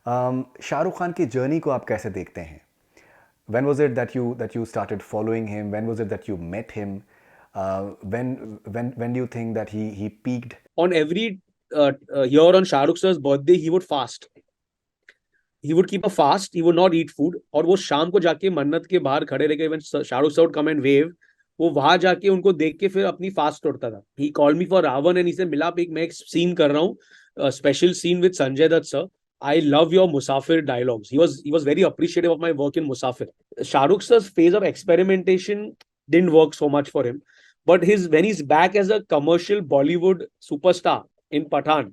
शाहरुख खान की जर्नी को आप कैसे देखते हैं? When was it that you started following him? When was it that you met him? When do you think that he peaked? On every year on Shah Rukh sir's birthday, he would fast. He would keep a fast. He would not eat food. और वो शाम को जाके मन्नत के बाहर खड़े रह गए. When Shahrukh sir would come and wave, वो वहां जाके उनको देख के फिर अपनी फास्ट तोड़ता था. He called me for Ravan and he said, मिलाप एक मैं एक सीन कर रहा हूँ, special scene with Sanjay Dutt sir. I love your Musafir dialogues. He was very appreciative of my work in Musafir. Shah Rukh sir's phase of experimentation didn't work so much for him, but his when he's back as a commercial Bollywood superstar in Pathaan,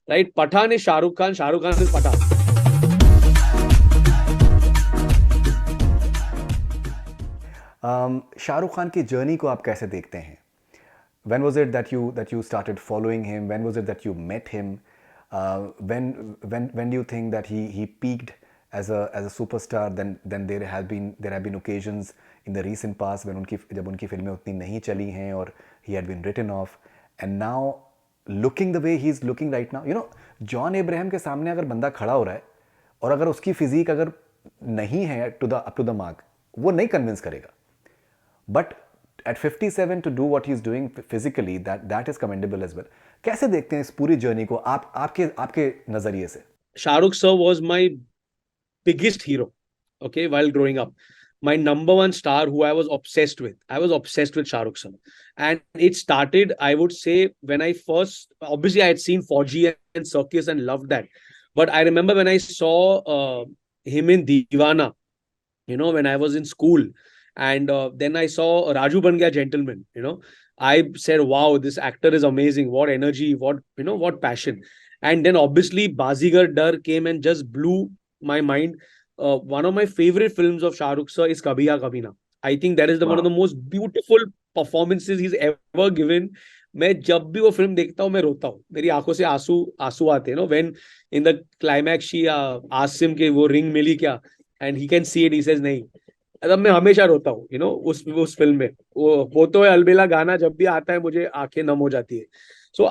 right? Pathaan is Shah Rukh Khan is Pathaan. Shahrukh Khan की journey को आप कैसे देखते हैं? When was it that you started following him? When was it that you met him? When do you think that he peaked as a superstar? Then there have been occasions in the recent past when जब उनकी फिल्में उतनी नहीं चली हैं और he had been written off, and now looking the way he's looking right now, John Abraham के सामने अगर बंदा खड़ा हो रहा है और अगर उसकी फिजिक अगर नहीं है up to the mark, वो नहीं कन्विंस करेगा. But at 57 to do what he's doing physically, that is commendable as well. कैसे देखते हैं इस पूरी जर्नी को आपके नजरिए से? Shah Rukh sir was my biggest hero, okay, while growing up. My number one star who I was obsessed with. I was obsessed with Shah Rukh sir. And it started, I would say, when I first, obviously I had seen 4G and Circus and loved that. But I remember when I saw him in Deewana, when I was in school. And then I saw Raju Ban Gaya Gentleman, I said, wow, this actor is amazing. What energy, what passion. And then obviously Bazigar Dar came and just blew my mind. One of my favorite films of Shah Rukh sir is Kabhi Haan Kabhi Na. I think that is one of the most beautiful performances he's ever given. मैं जब भी वो film देखता हूँ मैं रोता हूँ. मेरी आंखों से आंसू आंसू आते हैं. When in the climax she asks him कि वो रिंग मिली क्या, and he can see it, he says नहीं. तब मैं हमेशा रोता हूँ, उस फिल्म में. वो तो है अलबेला गाना जब भी आता है मुझे आंखें नम हो जाती है. सो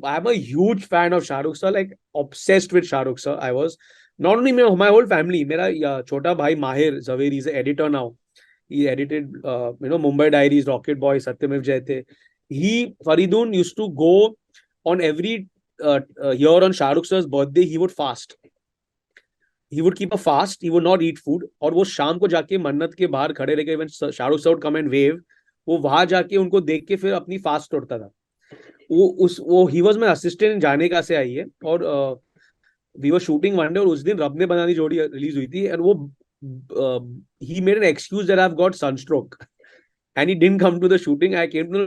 I'm a huge fan of Shah Rukh sir, like obsessed with Shah Rukh sir. I was not only my whole family. मेरा छोटा भाई Mahir Zaveri is an editor now. He edited Mumbai Diaries, Rocket Boy, Satyameva Jayate. Faridoon used to go on every year on Shah Rukh sir's birthday. He would fast. He would keep a fast. He would not eat food. और वो शाम को जाके मन्नत के बाहर खड़े रह गए. When Shah Rukh sir would come and wave, वो वहां जाके उनको देख के फिर अपनी फास्ट तोड़ता था. वो ही वाज माय असिस्टेंट जाने का से आई है. और we were shooting one day और उस दिन रब ने बनानी जोड़ी रिलीज हुई थी. एंड वो ही made an excuse that I have got sunstroke and he didn't come to the shooting. I came to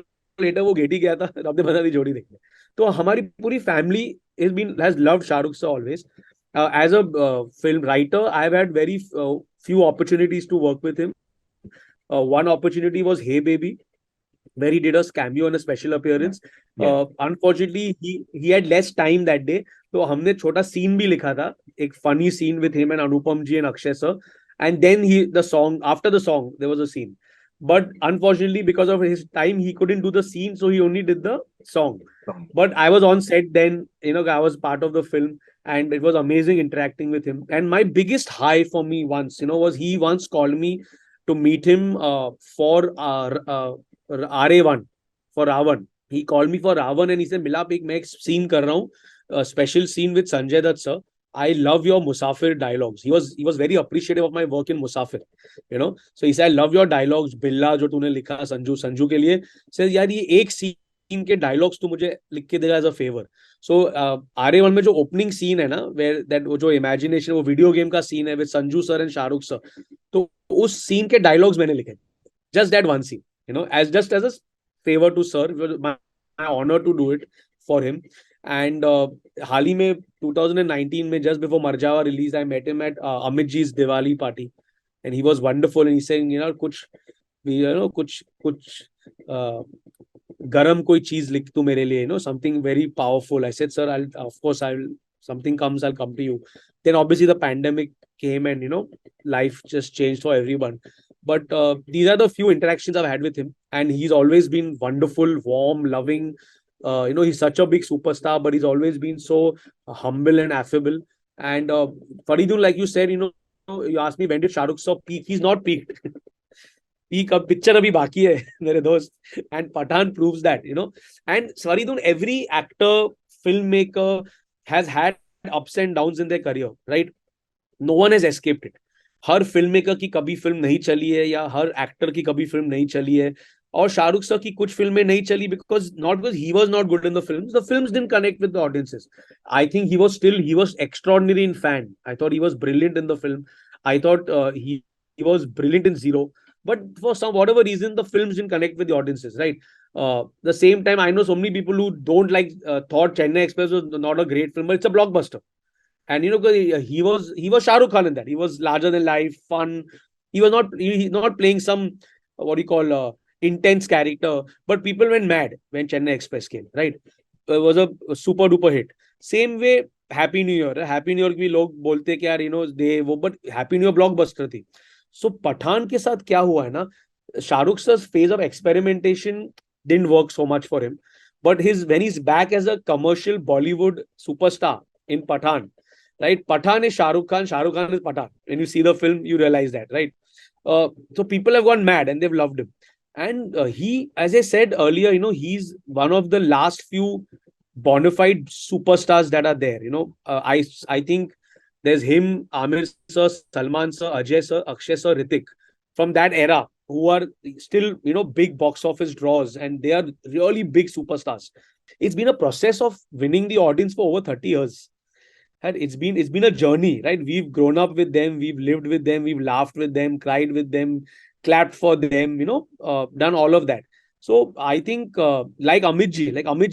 later वो गेट ही गया था रब ने बनानी जोड़ी देखने. तो हमारी पूरी family has loved Shahrukh sir always. As a film writer, I've had very few opportunities to work with him. One opportunity was Hey Baby, where he did a cameo and a special appearance. Yeah. Unfortunately, he had less time that day. तो हमने छोटा scene भी लिखा था, एक funny scene with him and Anupam ji and Akshay sir. And then after the song, there was a scene. But unfortunately, because of his time, he couldn't do the scene, so he only did the song. But I was on set then, I was part of the film. And it was amazing interacting with him. And my biggest high for me once, was he once called me to meet him for RA1, for Ravan. He called me for Ravan and he said, Milaap ek मैं एक scene कर रहा हूँ, a special scene with Sanjay Dutt sir. I love your Musafir dialogues. He was very appreciative of my work in Musafir. So he said, I love your dialogues. Billa जो तूने लिखा संजू के लिए. Says यार ये एक scene के dialogues तू मुझे लिख के देगा as a favor. So RA1 में जो ओपनिंग सीन है ना, वेयर दैट वो जो इमेजिनेशन, वो वीडियो गेम का सीन है with Sanju sir and Shahrukh sir. तो उस सीन के डायलॉग्स मैंने लिखे. Just that one scene, as a favour to sir. My honour to do it for him. And हाल ही में 2019 में just before Marjaavaan release, I met him at Amit ji's Diwali party and he was wonderful. And he saying कुछ गरम कोई चीज लिख तू मेरे लिए, something very powerful. I said, sir, of course something comes, I'll come to you. Then obviously the pandemic came and life just changed for everyone. But these are the few interactions I've had with him, and he's always been wonderful, warm, loving, He's such a big superstar, but he's always been so humble and affable. And Faridun, like you said, you asked me when did Shah Rukh Sir peak? He's not peaked. Peak अब picture अभी बाकी है मेरे दोस्त. And Pathaan proves that. And Faridun, every actor, filmmaker has had ups and downs in their career, right? No one has escaped it. Her film maker की कभी film नहीं चली है या हर एक्टर की कभी फिल्म नहीं चली है. और शाहरुख सर की कुछ फिल्में नहीं चली because he was not good in the films didn't connect with the audiences. I think he was extraordinary in Fan. I thought he was brilliant in the film. I thought he was brilliant in Zero, but for some whatever reason the films didn't connect with the audiences, right? The same time, I know so many people who don't like thought Chennai Express was not a great film, but it's a blockbuster. And he was Shah Rukh Khan in that. He was larger than life, fun. He not playing some what do you call intense character. But people went mad when Chennai Express came. Right, it was a super duper hit. Same way, Happy New Year. Happy New Year भी लोग बोलते कि यार दे वो but Happy New Year blockbuster थी. So Pathan के साथ क्या हुआ है ना, Shahrukh sir's phase of experimentation didn't work so much for him. But when he's back as a commercial Bollywood superstar in Pathaan, right? Pathaan is Shah Rukh Khan is Pathaan. When you see the film, you realize that, right? So people have gone mad and they've loved him. And he, as I said earlier, he's one of the last few bona fide superstars that are there. I think there's him, Amir sir, Salman sir, Ajay sir, Akshay sir, Ritik from that era who are still, big box office draws and they are really big superstars. It's been a process of winning the audience for over 30 years. And it's been a journey, right? We've grown up with them, we've lived with them, we've laughed with them, cried with them, clapped for them, done all of that. So I think like Amit Ji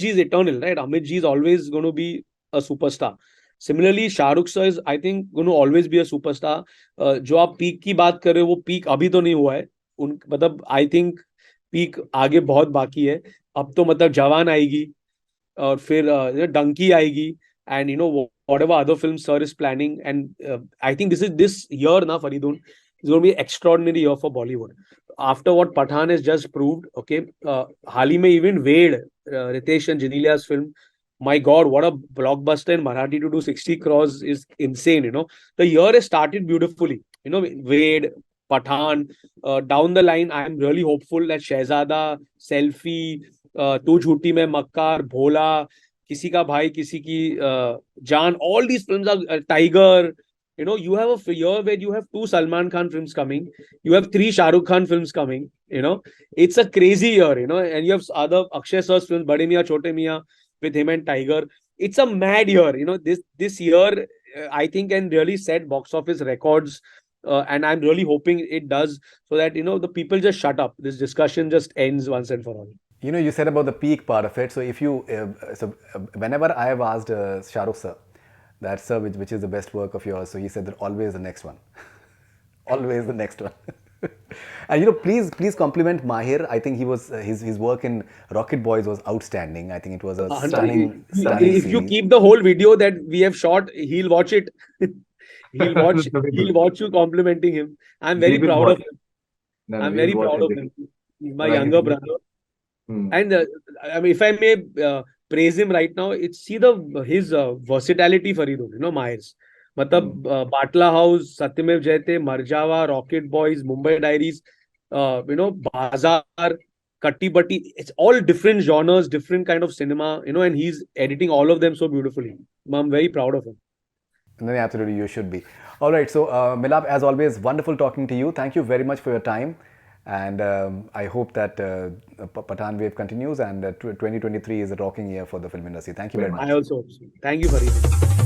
is eternal, right? Amit Ji is always going to be a superstar. Similarly, Shah Rukh sir is, I think, going to always be a superstar. जो आप peak की बात कर रहे हो वो peak अभी तो नहीं हुआ है. मतलब आई थिंक पीक आगे बहुत बाकी है. अब तो मतलब जवान आएगी और फिर डंकी आएगी and whatever other films sir is planning. And I think this year now, Faridun, is going to be an extraordinary year for Bollywood. After what Pathaan has just proved, okay, हाल ही में even Wade, Ritesh and Janelia's film, my God, what a blockbuster in Marathi to do 60 crores is insane. The year has started beautifully. Wade, Pathaan, down the line, I'm really hopeful that Shehzada, Selfie, Tu Jhuti Mein Makkar, Bhola, किसी का भाई किसी की जान, all these films are Tiger. You have a year where you have 2 Salman Khan films coming, you have 3 Shah Rukh Khan films coming. It's a crazy year. And you have other Akshay sir's films, Bade Miyan Chote Miyan with him and Tiger. It's a mad year. This year I think can really set box office records. And I'm really hoping it does, so that the people just shut up, this discussion just ends once and for all. You said about the peak part of it. So if you, whenever I have asked Shah Rukh sir, that sir, which is the best work of yours, so he said that always the next one, always the next one. And please compliment Mahir. I think he was his work in Rocket Boys was outstanding. I think it was a stunning If you series. keep the whole video that we have shot, he'll watch it. He'll watch you complimenting him. I'm very proud of him. I'm very proud of him. He's my younger brother. And I mean, if I may praise him right now, it's his versatility, Faridun, Mahir's. मतलब Batla House, Satyamev Jayate, Marjava, Rocket Boys, Mumbai Diaries, Bazaar, Katti Batti. It's all different genres, different kind of cinema, and he's editing all of them so beautifully. I'm very proud of him. No, absolutely, you should be. All right, so Milaap, as always, wonderful talking to you. Thank you very much for your time. And I hope that Pathaan wave continues and 2023 is a rocking year for the film industry. Thank you very much. I also hope so. Thank you, Farid.